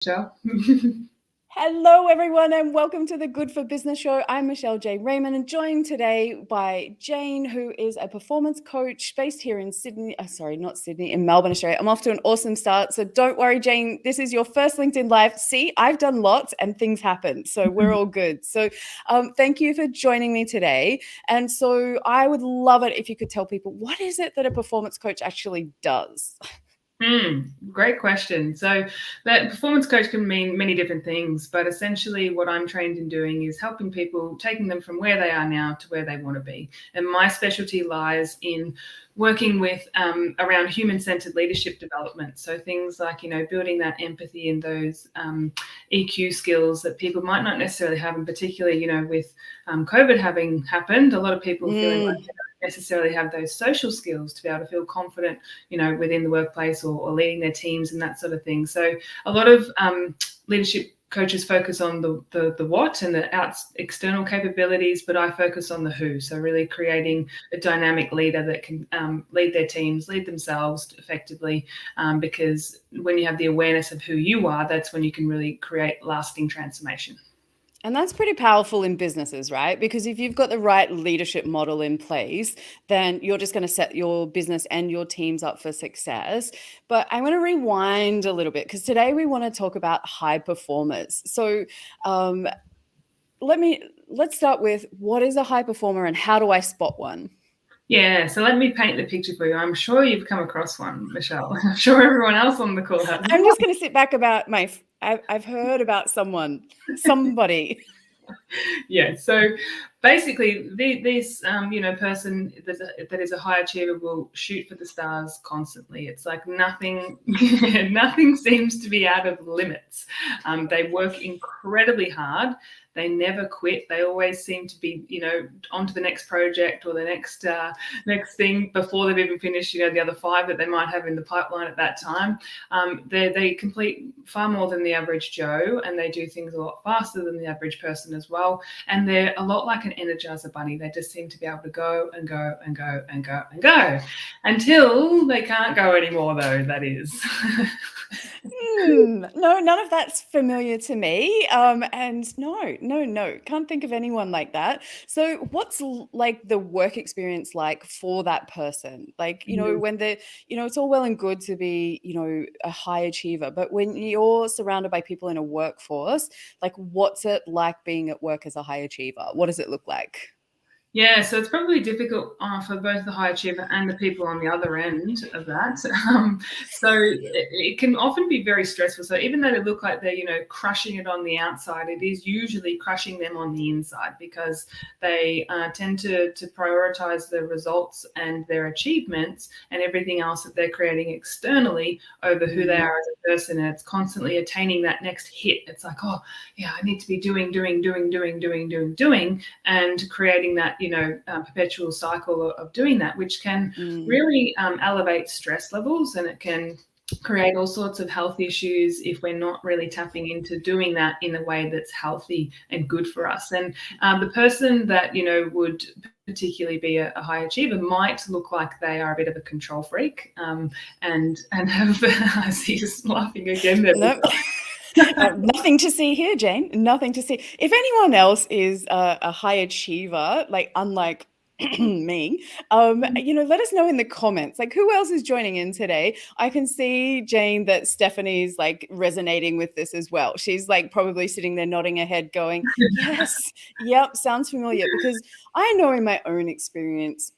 Michelle. Hello, everyone, and welcome to the Good for Business show. I'm Michelle J Raymond, and joined today by Jayne, who is a performance coach based here in Sydney. Not Sydney, in Melbourne, Australia. I'm off to an awesome start, so don't worry, Jayne. This is your first LinkedIn Live. See, I've done lots, and things happen, so we're all good. So, thank you for joining me today. And so, I would love it if you could tell people what is it that a performance coach actually does. Great question. So that performance coach can mean many different things, but essentially what I'm trained in doing is helping people, taking them from where they are now to where they want to be. And my specialty lies in working with around human-centered leadership development. So things like, building that empathy and those EQ skills that people might not necessarily have, and particularly, with COVID having happened, a lot of people feeling like they don't necessarily have those social skills to be able to feel confident, within the workplace or leading their teams and that sort of thing. So a lot of leadership coaches focus on the what and the external capabilities, but I focus on the who. So really creating a dynamic leader that can lead their teams, lead themselves effectively, because when you have the awareness of who you are, that's when you can really create lasting transformation. And that's pretty powerful in businesses, right? Because if you've got the right leadership model in place, then you're just going to set your business and your teams up for success. But I'm going to rewind a little bit because today we want to talk about high performers. So let's start with, what is a high performer and how do I spot one? Yeah, so let me paint the picture for you. I'm sure you've come across one, Michelle. I'm sure everyone else on the call has. I'm just going to sit back about I've heard about somebody. Yeah, so basically this person that is a high achiever will shoot for the stars constantly. It's like nothing seems to be out of limits. They work incredibly hard. They never quit. They always seem to be, on to the next project or the next thing before they've even finished, the other 5 that they might have in the pipeline at that time. They complete far more than the average Joe, and they do things a lot faster than the average person as well. And they're a lot like an Energizer bunny. They just seem to be able to go and go and go and go and go until they can't go anymore, though, that is. No, none of that's familiar to me. And no, can't think of anyone like that. So what's like the work experience like for that person? Like, when it's all well and good to be, a high achiever, but when you're surrounded by people in a workforce, like what's it like being at work as a high achiever? What does it look like? Yeah, so it's probably difficult for both the high achiever and the people on the other end of that. So it can often be very stressful. So even though they look like they're, crushing it on the outside, it is usually crushing them on the inside because they tend to prioritize the results and their achievements and everything else that they're creating externally over who they are as a person. And it's constantly attaining that next hit. It's like, oh, yeah, I need to be doing, and creating that perpetual cycle of doing that, which can really elevate stress levels, and it can create all sorts of health issues if we're not really tapping into doing that in a way that's healthy and good for us. And the person that would particularly be a high achiever might look like they are a bit of a control freak, and have I see you laughing again there. Nope. Nothing to see here, Jayne. Nothing to see. If anyone else is a high achiever, like unlike me, let us know in the comments. Like, who else is joining in today? I can see, Jayne, that Stephanie's like resonating with this as well. She's like probably sitting there nodding her head, going, "Yes, yep, sounds familiar." Because I know in my own experience,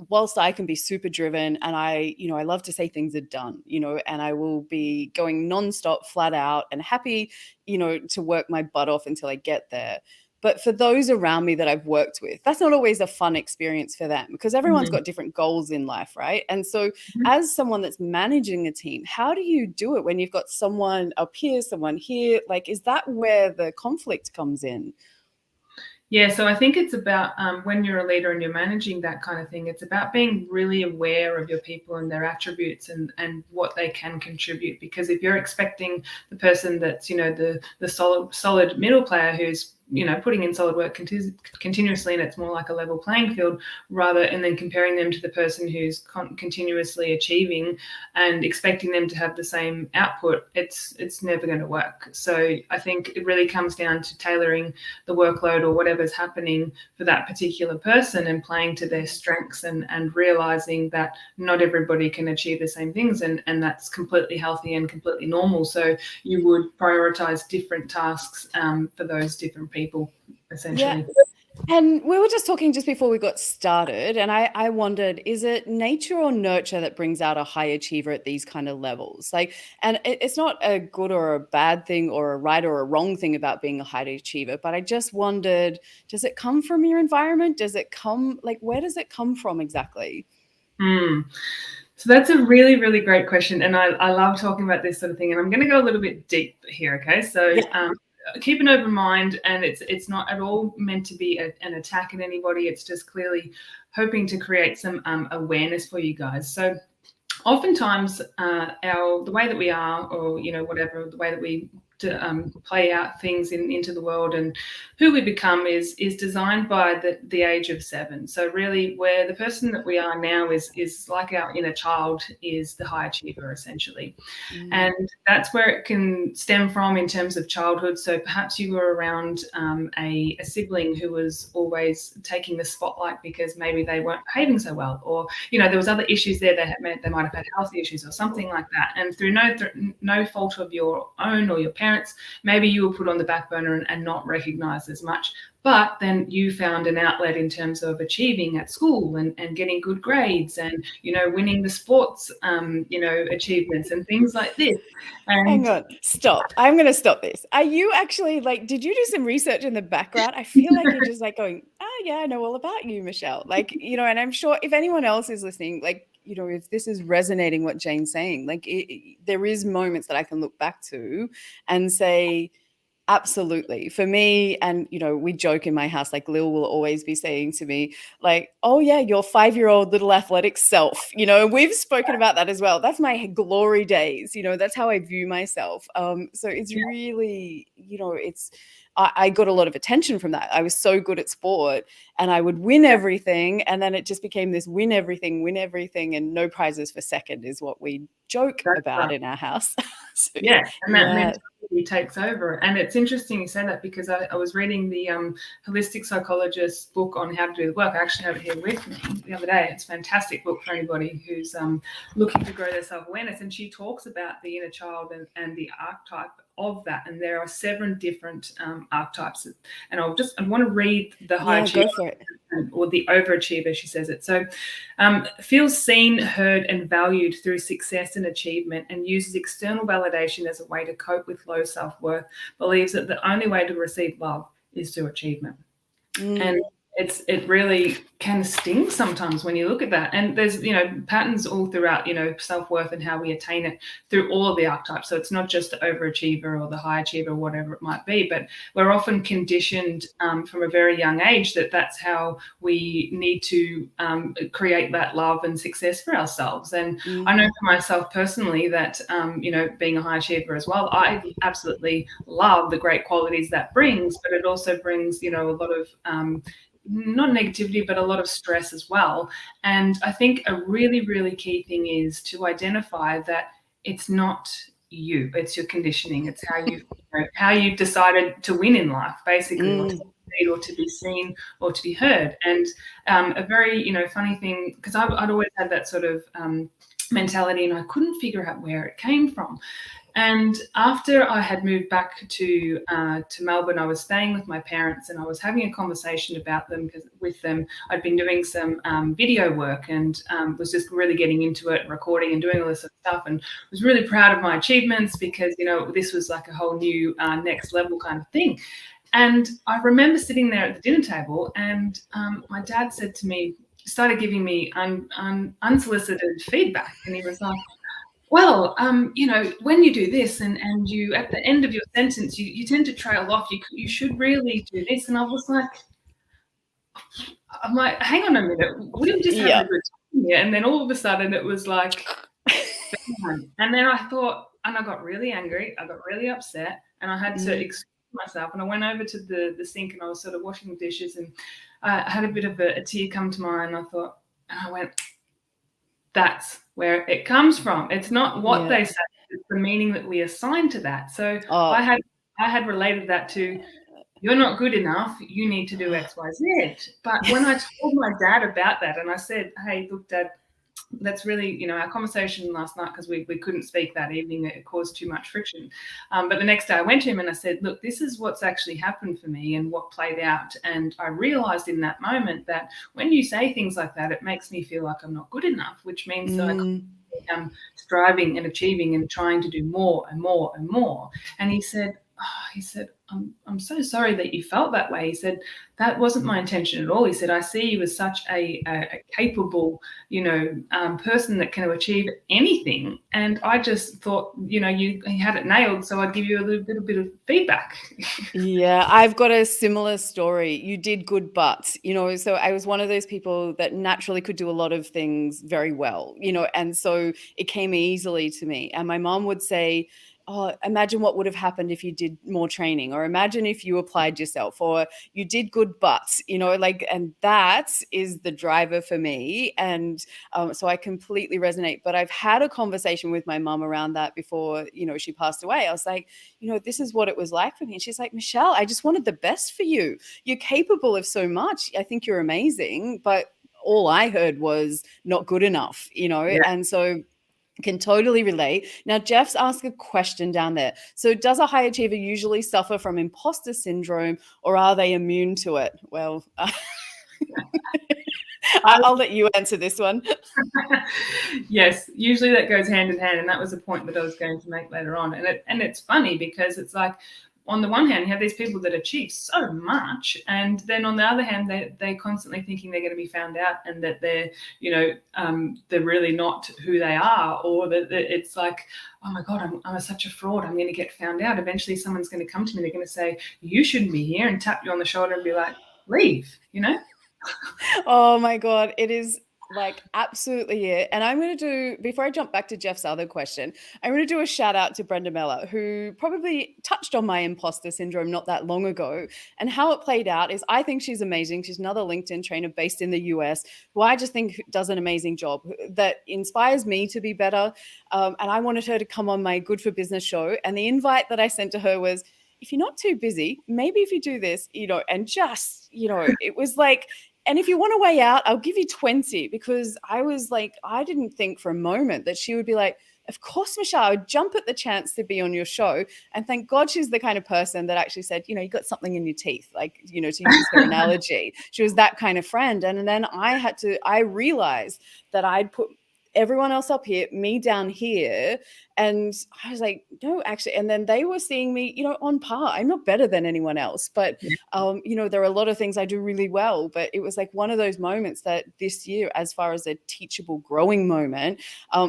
whilst I can be super driven and I love to say things are done, and I will be going nonstop, flat out and happy, to work my butt off until I get there. But for those around me that I've worked with, that's not always a fun experience for them because everyone's got different goals in life, right? And so as someone that's managing a team, how do you do it when you've got someone up here, someone here? Like, is that where the conflict comes in? Yeah, so I think it's about when you're a leader and you're managing that kind of thing, it's about being really aware of your people and their attributes and what they can contribute. Because if you're expecting the person that's, the solid middle player who's putting in solid work continuously, and it's more like a level playing field, and then comparing them to the person who's continuously achieving and expecting them to have the same output, it's never going to work. So I think it really comes down to tailoring the workload or whatever's happening for that particular person and playing to their strengths, and realizing that not everybody can achieve the same things, and that's completely healthy and completely normal. So you would prioritize different tasks for those different people, essentially. Yeah. And we were just talking just before we got started, and I wondered, is it nature or nurture that brings out a high achiever at these kind of levels? And it's not a good or a bad thing or a right or a wrong thing about being a high achiever, but I just wondered, does it come from your environment? Does it come, where does it come from exactly? So that's a really, really great question. And I love talking about this sort of thing. And I'm going to go a little bit deep here, okay? So keep an open mind, and it's not at all meant to be an attack at anybody. It's just clearly hoping to create some awareness for you guys. So oftentimes the way that we are, or whatever, the way that we play out things into the world and who we become is designed by the age of 7. So really, where the person that we are now is like our inner child is the high achiever, essentially. And that's where it can stem from in terms of childhood. So perhaps you were around a sibling who was always taking the spotlight because maybe they weren't behaving so well, or there was other issues there. They might have had health issues or something like that, and through no fault of your own or your parents, maybe you were put on the back burner and not recognized as much. But then you found an outlet in terms of achieving at school and getting good grades and, winning the sports, achievements and things like this. Hang on, stop. I'm going to stop this. Are you actually did you do some research in the background? I feel like you're just going, oh yeah, I know all about you, Michelle. And I'm sure if anyone else is listening, if this is resonating what Jayne's saying, there is moments that I can look back to and say, absolutely. For me, and, we joke in my house, Lil will always be saying to me, oh yeah, your 5-year-old little athletic self, we've spoken about that as well. That's my glory days. That's how I view myself. So it's really, I got a lot of attention from that. I was so good at sport and I would win everything. And then it just became this win everything, and no prizes for second is what we joke about in our house. So, and that mentality takes over. And it's interesting you say that, because I was reading the holistic psychologist's book on how to do the work. I actually have it here with me the other day. It's a fantastic book for anybody who's looking to grow their self-awareness. And she talks about the inner child and the archetype of that. And there are 7 different archetypes. And I want to read the high achiever. Go for it. Or the overachiever, she says it. So feels seen, heard, and valued through success and achievement, and uses external validation as a way to cope with low self-worth, believes that the only way to receive love is through achievement. And it really can sting sometimes when you look at that. And there's, patterns all throughout, self-worth and how we attain it through all of the archetypes. So it's not just the overachiever or the high achiever, whatever it might be, but we're often conditioned from a very young age that that's how we need to create that love and success for ourselves. And I know for myself personally that, being a high achiever as well, I absolutely love the great qualities that brings, but it also brings, a lot of not negativity, but a lot of stress as well. And I think a really, really key thing is to identify that it's not you, it's your conditioning. It's how you've decided to win in life, basically, or to succeed, or to be seen, or to be heard. And a very, funny thing, because I'd always had that sort of mentality, and I couldn't figure out where it came from. And after I had moved back to Melbourne, I was staying with my parents, and I was having a conversation about them, because with them I'd been doing some video work, and was just really getting into it, recording and doing all this sort of stuff, and was really proud of my achievements, because this was like a whole new next level kind of thing. And I remember sitting there at the dinner table, and my dad said to me, started giving me unsolicited feedback, and he was like, well, when you do this and you, at the end of your sentence, you tend to trail off, you should really do this. And I was like, hang on a minute, we didn't just have a good time here. And then all of a sudden it was like, and then I thought, and I got really angry, I got really upset, and I had to myself, and I went over to the sink and I was sort of washing the dishes, and I had a bit of a tear come to mind. And I went, that's where it comes from. It's not what they say, it's the meaning that we assign to that. So I had related that to, you're not good enough, you need to do X, Y, Z. But when I told my dad about that, and I said, hey, look, Dad, that's really, our conversation last night, because we couldn't speak that evening, it caused too much friction. But the next day I went to him and I said, look, this is what's actually happened for me and what played out. And I realized in that moment that when you say things like that, it makes me feel like I'm not good enough, which means that I'm striving and achieving and trying to do more and more and more. And he said, I'm so sorry that you felt that way. He said, that wasn't my intention at all. He said, I see you as such a capable, person that can achieve anything. And I just thought, you had it nailed. So I'd give you a little bit of feedback. Yeah, I've got a similar story. You did good, but, so I was one of those people that naturally could do a lot of things very well, and so it came easily to me. And my mom would say, oh, imagine what would have happened if you did more training, or imagine if you applied yourself, or you did good, but, and that is the driver for me. And so I completely resonate. But I've had a conversation with my mom around that before, she passed away. I was like, this is what it was like for me. And she's like, Michelle, I just wanted the best for you. You're capable of so much. I think you're amazing. But all I heard was not good enough, and so can totally relate. Now, Jeff's asked a question down there. So does a high achiever usually suffer from imposter syndrome, or are they immune to it? Well, I'll let you answer this one. Yes, usually that goes hand in hand. And that was a point that I was going to make later on. And it's funny because it's like, on the one hand, you have these people that achieve so much, and then on the other hand, they're constantly thinking they're going to be found out, and that they're, they're really not who they are, or that it's like, oh my God, I'm such a fraud. I'm going to get found out. Eventually, someone's going to come to me. They're going to say, you shouldn't be here, and tap you on the shoulder and be like, leave. Oh my God, it is like absolutely it. And I'm going to do, before I jump back to Jeff's other question, I'm going to do a shout out to Brenda Meller, who probably touched on my imposter syndrome not that long ago. And how it played out is, I think she's amazing. She's another LinkedIn trainer based in the US, who I just think does an amazing job that inspires me to be better. And I wanted her to come on my Good for Business show. And the invite that I sent to her was, if you're not too busy, maybe if you do this, and just, it was like, and if you want to weigh out, I'll give you 20, because I was like, I didn't think for a moment that she would be like, of course, Michelle, I would jump at the chance to be on your show. And thank God she's the kind of person that actually said, you got something in your teeth, like, to use her analogy. She was that kind of friend. And then I realized that I'd put everyone else up here, me down here. And I was like, no, actually. And then they were seeing me, on par. I'm not better than anyone else, but, there are a lot of things I do really well. But it was like one of those moments that this year, as far as a teachable, growing moment,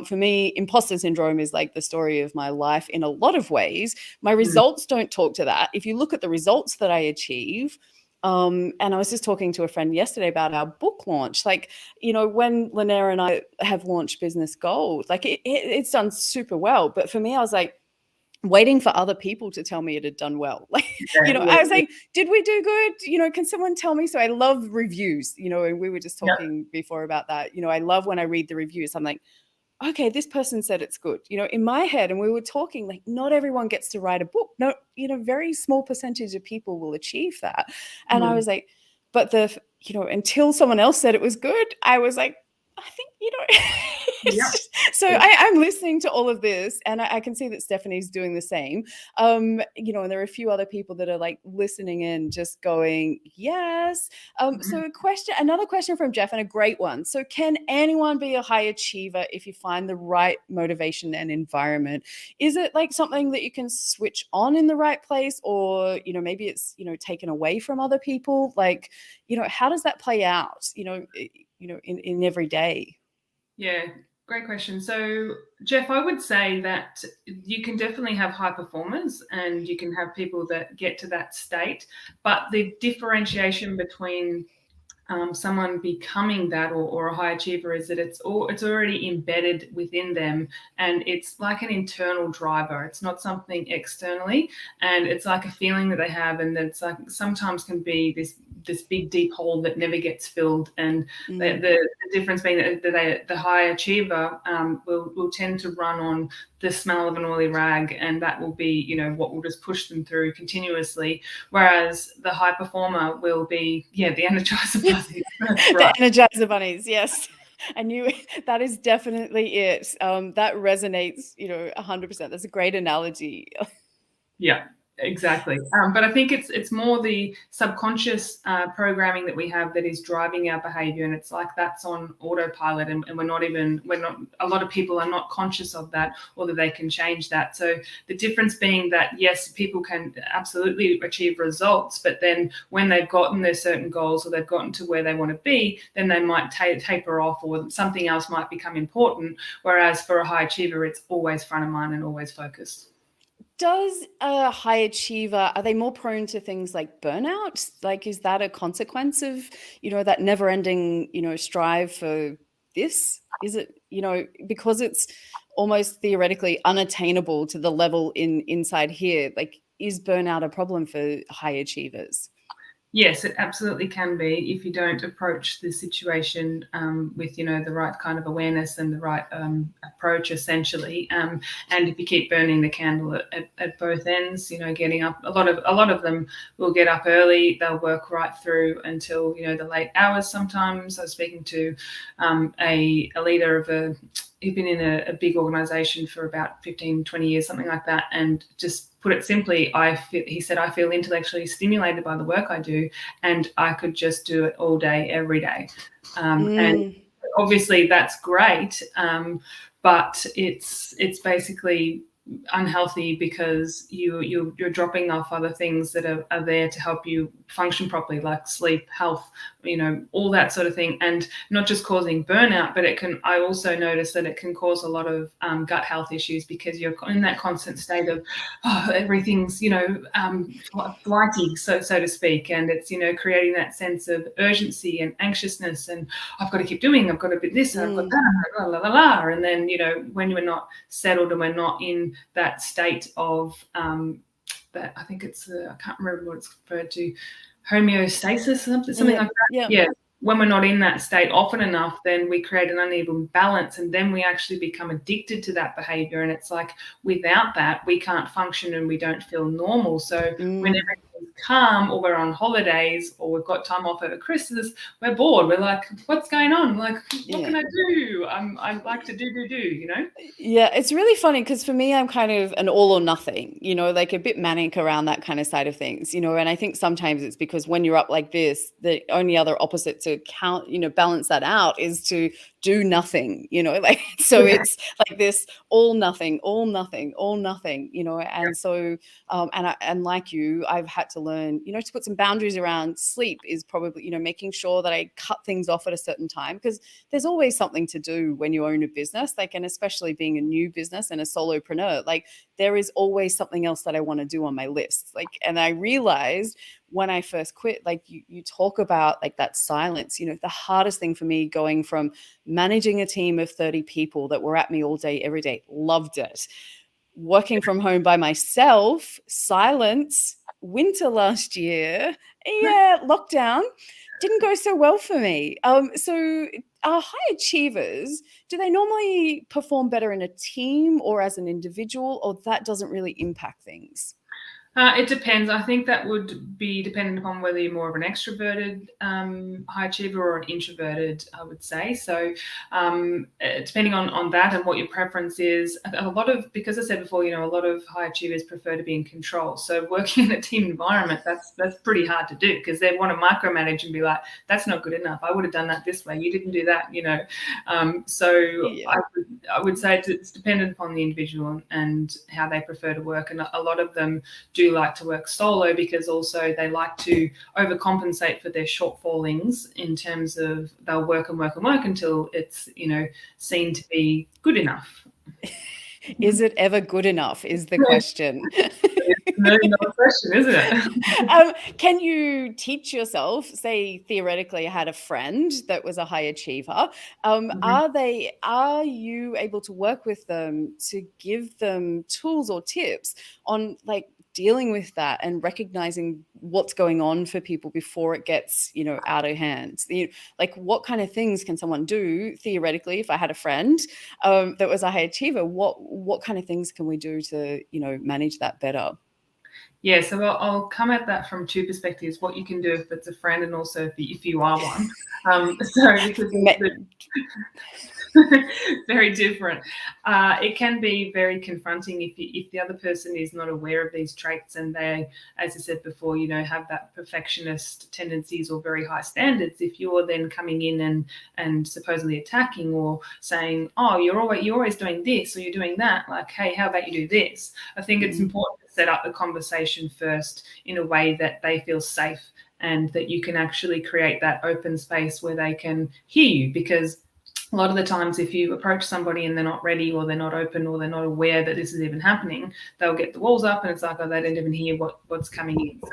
for me, imposter syndrome is like the story of my life in a lot of ways. My results don't talk to that. If you look at the results that I achieve, and I was just talking to a friend yesterday about our book launch. Like, when Lynette and I have launched Business Gold, like it's done super well. But for me, I was like waiting for other people to tell me it had done well. Like, I was like, did we do good? Can someone tell me? So I love reviews, and we were just talking before about that. I love when I read the reviews. I'm like, okay, this person said it's good, in my head. And we were talking like, not everyone gets to write a book. No, very small percentage of people will achieve that. And I was like, but until someone else said it was good, I was like, I think, so I'm listening to all of this, and I can see that Stephanie's doing the same. And there are a few other people that are like listening in, just going, yes. So another question from Jeff, and a great one. So can anyone be a high achiever if you find the right motivation and environment? Is it like something that you can switch on in the right place, or, maybe it's, taken away from other people? Like, how does that play out, in every day? Yeah, great question. So, Jeff, I would say that you can definitely have high performers, and you can have people that get to that state, but the differentiation between someone becoming that or a high achiever is that it's already embedded within them, and it's like an internal driver. It's not something externally, and it's like a feeling that they have, and that's like sometimes can be this big deep hole that never gets filled. And the difference being that the high achiever will tend to run on the smell of an oily rag, and that will be, you know, what will just push them through continuously. Whereas the high performer will be, the Energizer Bunnies. That's right. The Energizer Bunnies, yes. I knew that is definitely it. That resonates, 100%. That's a great analogy. Yeah. Exactly. But I think it's more the subconscious programming that we have that is driving our behavior. And it's like that's on autopilot, and we're not, a lot of people are not conscious of that, or that they can change that. So the difference being that, yes, people can absolutely achieve results, but then when they've gotten their certain goals, or they've gotten to where they want to be, then they might taper off, or something else might become important. Whereas for a high achiever, it's always front of mind and always focused. Does a high achiever, are they more prone to things like burnout? Like, is that a consequence of, that never ending, strive for this? Is it, because it's almost theoretically unattainable to the level inside here? Like, is burnout a problem for high achievers? Yes, it absolutely can be if you don't approach the situation with, the right kind of awareness and the right approach, essentially. And if you keep burning the candle at both ends, getting up, a lot of them will get up early. They'll work right through until, the late hours. Sometimes I was speaking to a leader of he'd been in a big organization for about 15, 20 years, something like that. And just put it simply, he said, I feel intellectually stimulated by the work I do, and I could just do it all day, every day. And obviously that's great, but it's basically unhealthy, because you're dropping off other things that are there to help you function properly, like sleep, health, all that sort of thing. And not just causing burnout, but I also notice that it can cause a lot of gut health issues, because you're in that constant state of, everything's, flighty, so to speak. And it's, creating that sense of urgency and anxiousness, and I've got to keep doing, I've got to be this, and I've got that, blah, blah, blah, blah. And then, when we're not settled and we're not in that state of that, I think it's I can't remember what it's referred to, homeostasis, something like that. Yeah. When we're not in that state often enough, then we create an uneven balance, and then we actually become addicted to that behavior. And it's like, without that, we can't function and we don't feel normal. So when everything's calm, or we're on holidays, or we've got time off over Christmas, we're bored. We're like, what's going on? Like, what can I do? I like to do, Yeah, it's really funny, because for me, I'm kind of an all or nothing, like a bit manic around that kind of side of things, and I think sometimes it's because when you're up like this, the only other opposite to balance that out is to do nothing, like, so it's like this all nothing, and so and like you, I've had to learn, to put some boundaries around sleep. Is probably, making sure that I cut things off at a certain time, because there's always something to do when you own a business, like, and especially being a new business and a solopreneur, like, there is always something else that I want to do on my list. Like, and I realized when I first quit, like you talk about like that silence, the hardest thing for me, going from managing a team of 30 people that were at me all day, every day, loved it. Working from home by myself, silence, winter last year, lockdown, didn't go so well for me. So are high achievers, do they normally perform better in a team or as an individual, or that doesn't really impact things? It depends. I think that would be dependent upon whether you're more of an extroverted high achiever or an introverted, I would say. So depending on that and what your preference is, because I said before, a lot of high achievers prefer to be in control. So working in a team environment, that's pretty hard to do, because they want to micromanage and be like, that's not good enough. I would have done that this way. You didn't do that, I would say it's dependent upon the individual and how they prefer to work. And a lot of them do like to work solo, because also they like to overcompensate for their shortfallings, in terms of they'll work until it's, seen to be good enough. Is it ever good enough is the question. $1 million question, isn't it? Can you teach yourself, say theoretically I had a friend that was a high achiever, are you able to work with them to give them tools or tips on like dealing with that and recognizing what's going on for people before it gets, out of hand? Like what kind of things can someone do theoretically? If I had a friend that was a high achiever, what kind of things can we do to, manage that better? Yeah, so I'll come at that from two perspectives: what you can do if it's a friend, and also if you are one. So because very different. It can be very confronting if the other person is not aware of these traits, and they, as I said before, have that perfectionist tendencies or very high standards. If you're then coming in and supposedly attacking or saying, "Oh, you're always doing this or you're doing that," like, "Hey, how about you do this?" I think it's important to set up the conversation first in a way that they feel safe and that you can actually create that open space where they can hear you, because a lot of the times if you approach somebody and they're not ready or they're not open or they're not aware that this is even happening, they'll get the walls up and it's like, oh, they don't even hear what's coming in. So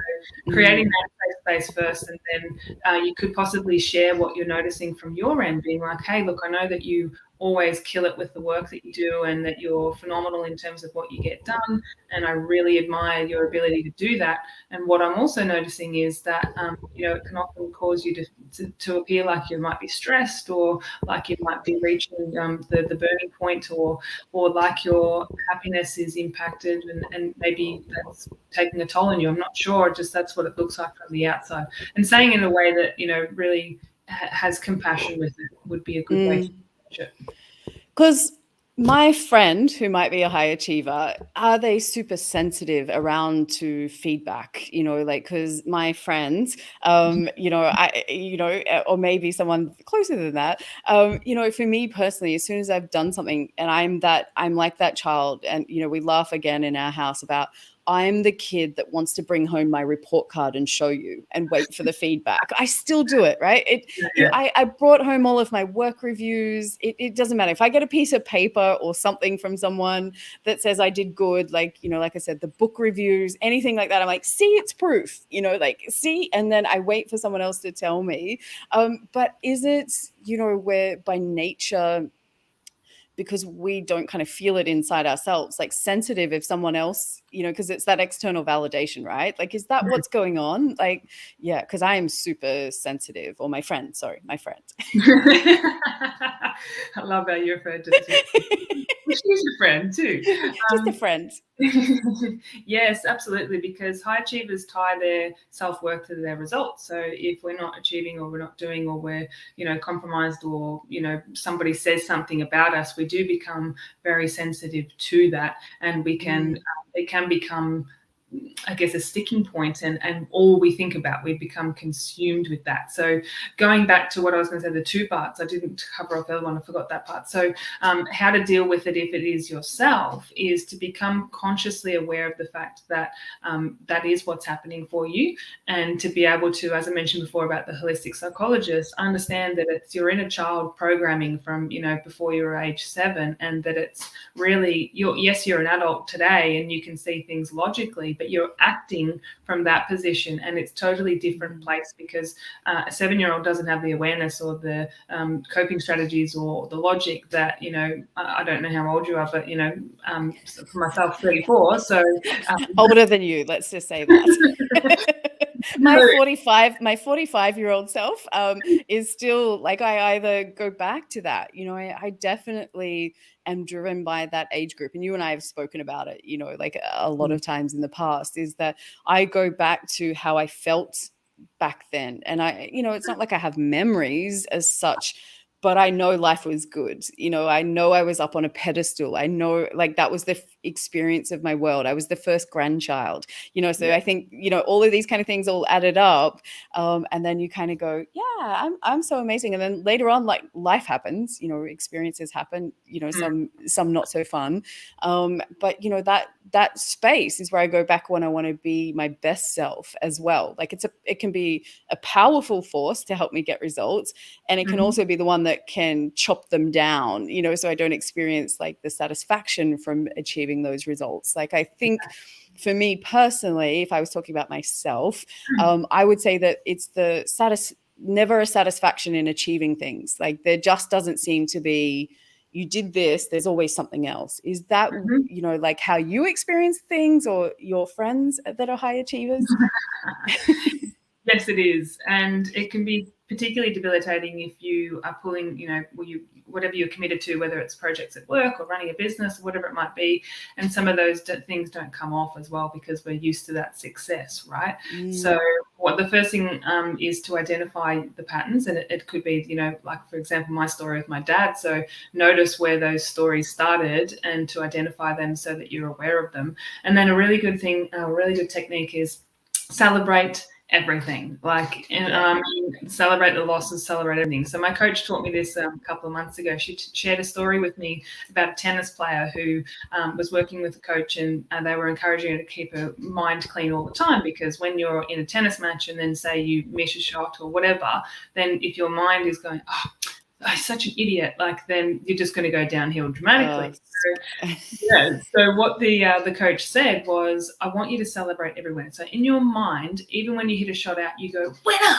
creating that safe space first, and then you could possibly share what you're noticing from your end, being like, hey, look, I know that you always kill it with the work that you do and that you're phenomenal in terms of what you get done, and I really admire your ability to do that. And what I'm also noticing is that it can often cause you to appear like you might be stressed, or like you might be reaching the burning point, or like your happiness is impacted, and maybe that's taking a toll on you. I'm not sure, just that's what it looks like from the outside. And saying in a way that really has compassion with it would be a good way to approach it. Because my friend who might be a high achiever, are they super sensitive around to feedback? Because my friends, or maybe someone closer than that, for me personally, as soon as I've done something and I'm like that child, and, we laugh again in our house about, I'm the kid that wants to bring home my report card and show you and wait for the feedback. I still do it, right? I brought home all of my work reviews. It doesn't matter. If I get a piece of paper or something from someone that says I did good, like I said, the book reviews, anything like that, I'm like, see, it's proof, see, and then I wait for someone else to tell me. But is it, where by nature, because we don't kind of feel it inside ourselves, like sensitive if someone else, because it's that external validation, right? Like, is that what's going on? Like, yeah, because I am super sensitive, or my friend. I love how you referred to it. She's a friend too. Just a friend. Yes, absolutely, because high achievers tie their self-worth to their results. So if we're not achieving, or we're not doing, or we're compromised, or somebody says something about us, we do become very sensitive to that, and we can it can become, I guess, a sticking point, and all we think about, we become consumed with that. So going back to what I was going to say, the two parts, I didn't cover off the other one, I forgot that part. So how to deal with it if it is yourself is to become consciously aware of the fact that that is what's happening for you, and to be able to, as I mentioned before about the holistic psychologist, understand that it's your inner child programming from before you were age 7, and that it's really you're an adult today and you can see things logically, but you're acting from that position, and it's totally different place, because a 7-year-old doesn't have the awareness or the coping strategies or the logic that I don't know how old you are, but for myself, 34, so older than you, let's just say that. my 45-year-old self is still like, I either go back to that, I definitely am driven by that age group, and you and I have spoken about it, like a lot of times in the past, is that I go back to how I felt back then, and I it's not like I have memories as such, but I know life was good. I know I was up on a pedestal. I know, like, that was the experience of my world. I was the first grandchild, so I think, all of these kind of things all added up. And then you kind of go, yeah, I'm so amazing. And then later on, like, life happens, experiences happen, some not so fun. But that space is where I go back when I want to be my best self as well. Like, it can be a powerful force to help me get results. And it can also be the one that can chop them down, so I don't experience like the satisfaction from achieving those results. Like, I think for me personally, if I was talking about myself, I would say that it's never a satisfaction in achieving things. Like there just doesn't seem to be, you did this, there's always something else. Is that, you know, like how you experience things, or your friends that are high achievers? Yes, it is. And it can be particularly debilitating if you are pulling, you know, whatever you're committed to, whether it's projects at work or running a business or whatever it might be. And some of those things don't come off as well because we're used to that success, right? So what the first thing is to identify the patterns. And it could be, you know, like, for example, my story with my dad. So notice where those stories started and to identify them so that you're aware of them. And then a really good technique is celebrate everything. Like, celebrate the losses, celebrate everything. So my coach taught me this a couple of months ago. She shared a story with me about a tennis player who was working with a coach, and they were encouraging her to keep her mind clean all the time, because when you're in a tennis match and then say you miss a shot or whatever, then if your mind is going, oh, I'm such an idiot, like, then you're just going to go downhill dramatically. So what the coach said was, I want you to celebrate everywhere. So in your mind, even when you hit a shot out, you go, winner,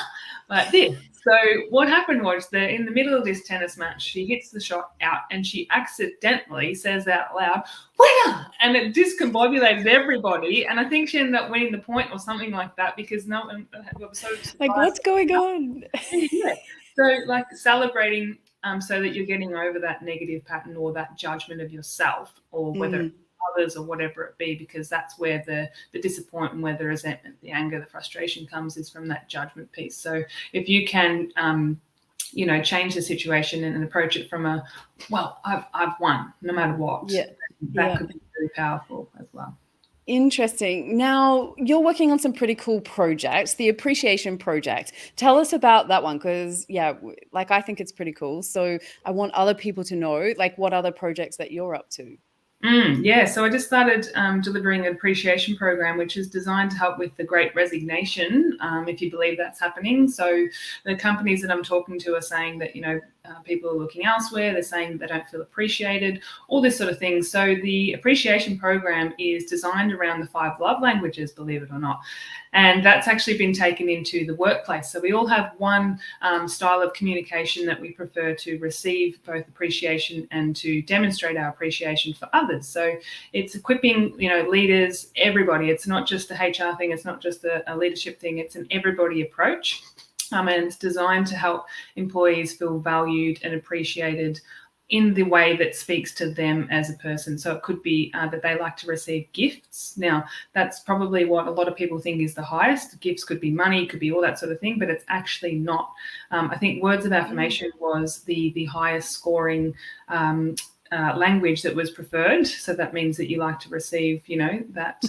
like this. So what happened was that in the middle of this tennis match, she hits the shot out and she accidentally says out loud, winner, and it discombobulated everybody. And I think she ended up winning the point or something like that, because no one was so surprised. Like, what's going on? Yeah. So, like, celebrating so that you're getting over that negative pattern or that judgment of yourself, or whether it's others or whatever it be, because that's where the disappointment, where the resentment, the anger, the frustration comes, is from that judgment piece. So if you can, you know, change the situation and approach it from a, well, I've won no matter what. That could be really powerful as well. Interesting. Now, you're working on some pretty cool projects, the Appreciation Project. Tell us about that one, because, like, I think it's pretty cool. So I want other people to know, like, what other projects that you're up to. So I just started delivering an appreciation program, which is designed to help with the Great Resignation, if you believe that's happening. So the companies that I'm talking to are saying that, you know, people are looking elsewhere. They're saying they don't feel appreciated, all this sort of thing. So the appreciation program is designed around the 5 love languages, believe it or not. And that's actually been taken into the workplace. So we all have one style of communication that we prefer to receive both appreciation and to demonstrate our appreciation for others. So it's equipping, you know, leaders, everybody. It's not just a HR thing. It's not just a leadership thing. It's an everybody approach. And it's designed to help employees feel valued and appreciated in the way that speaks to them as a person. So it could be that they like to receive gifts. Now, that's probably what a lot of people think is the highest. Gifts could be money, could be all that sort of thing, but it's actually not. I think words of affirmation was the highest scoring language that was preferred. So that means that you like to receive, you know, that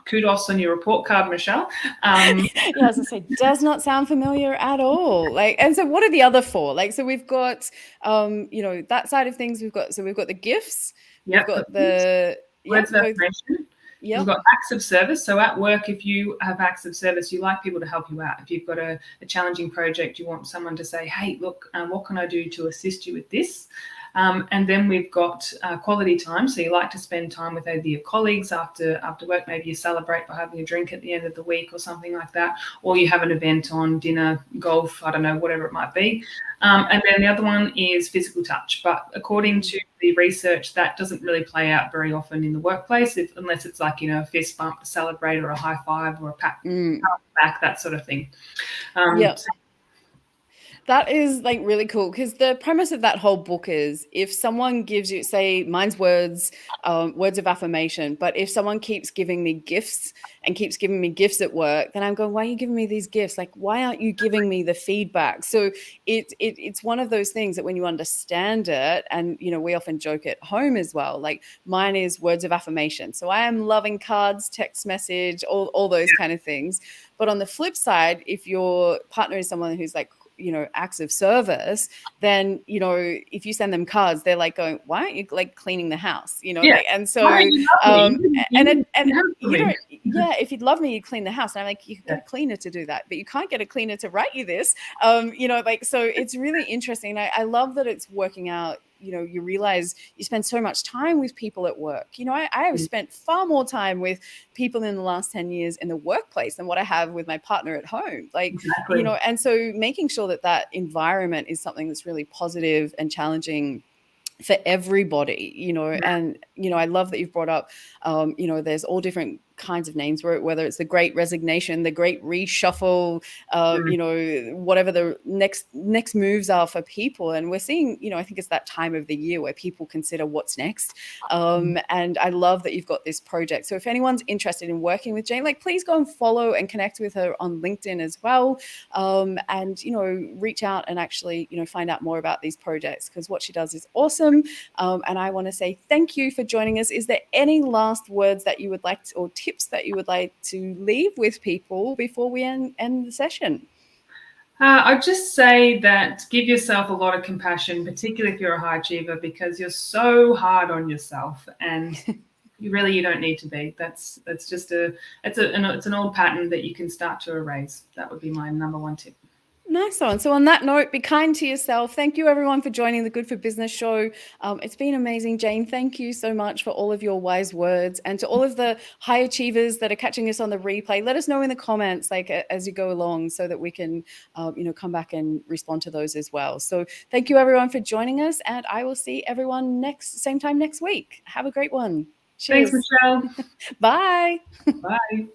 kudos on your report card, Michelle. As I say, does not sound familiar at all. Like, and so what are the other 4? Like, so we've got, you know, that side of things. We've got the gifts. We've got the words of affirmation. You've got acts of service. So at work, if you have acts of service, you like people to help you out. If you've got a challenging project, you want someone to say, hey, look, what can I do to assist you with this? And then we've got quality time. So you like to spend time with either your colleagues after work. Maybe you celebrate by having a drink at the end of the week or something like that. Or you have an event on, dinner, golf, I don't know, whatever it might be. And then the other one is physical touch. But according to the research, that doesn't really play out very often in the workplace, unless it's like, you know, a fist bump to celebrate, or a high five, or a pat on the back, that sort of thing. That is, like, really cool, because the premise of that whole book is, if someone gives you, say, mine's words of affirmation, but if someone keeps giving me gifts and keeps giving me gifts at work, then I'm going, why are you giving me these gifts? Like, why aren't you giving me the feedback? So it's one of those things that when you understand it, and, you know, we often joke at home as well, like, mine is words of affirmation. So I am loving cards, text message, all those kind of things. But on the flip side, if your partner is someone who's like, you know, acts of service, then, you know, if you send them cards, they're like going, why aren't you, like, cleaning the house? You know, like, and so, you don't, if you'd love me, you'd clean the house. And I'm like, you can get a cleaner to do that, but you can't get a cleaner to write you this, you know, like, so it's really interesting. I love that it's working out you realize you spend so much time with people at work. I have spent far more time with people in the last 10 years in the workplace than what I have with my partner at home. Exactly. And so making sure that environment is something that's really positive and challenging for everybody, and, I love that you've brought up, there's all different kinds of names, whether it's the great resignation, the great reshuffle, whatever the next moves are for people. And we're seeing, I think it's that time of the year where people consider what's next. And I love that you've got this project. So if anyone's interested in working with Jayne, please go and follow and connect with her on LinkedIn as well. And, reach out and actually, find out more about these projects, because what she does is awesome. And I want to say thank you for joining us. Is there any last words that you would like to, or tips that you would like to leave with people before we end the session? I'd just say that give yourself a lot of compassion, particularly if you're a high achiever, because you're so hard on yourself, and you don't need to be. It's an old pattern that you can start to erase. That would be my number one tip. Nice one. So on that note, be kind to yourself. Thank you everyone for joining the Good for Business show. It's been amazing. Jayne, thank you so much for all of your wise words. And to all of the high achievers that are catching us on the replay, let us know in the comments, as you go along, so that we can, come back and respond to those as well. So thank you everyone for joining us, and I will see everyone same time next week. Have a great one. Cheers. Thanks, Michelle. Bye. Bye.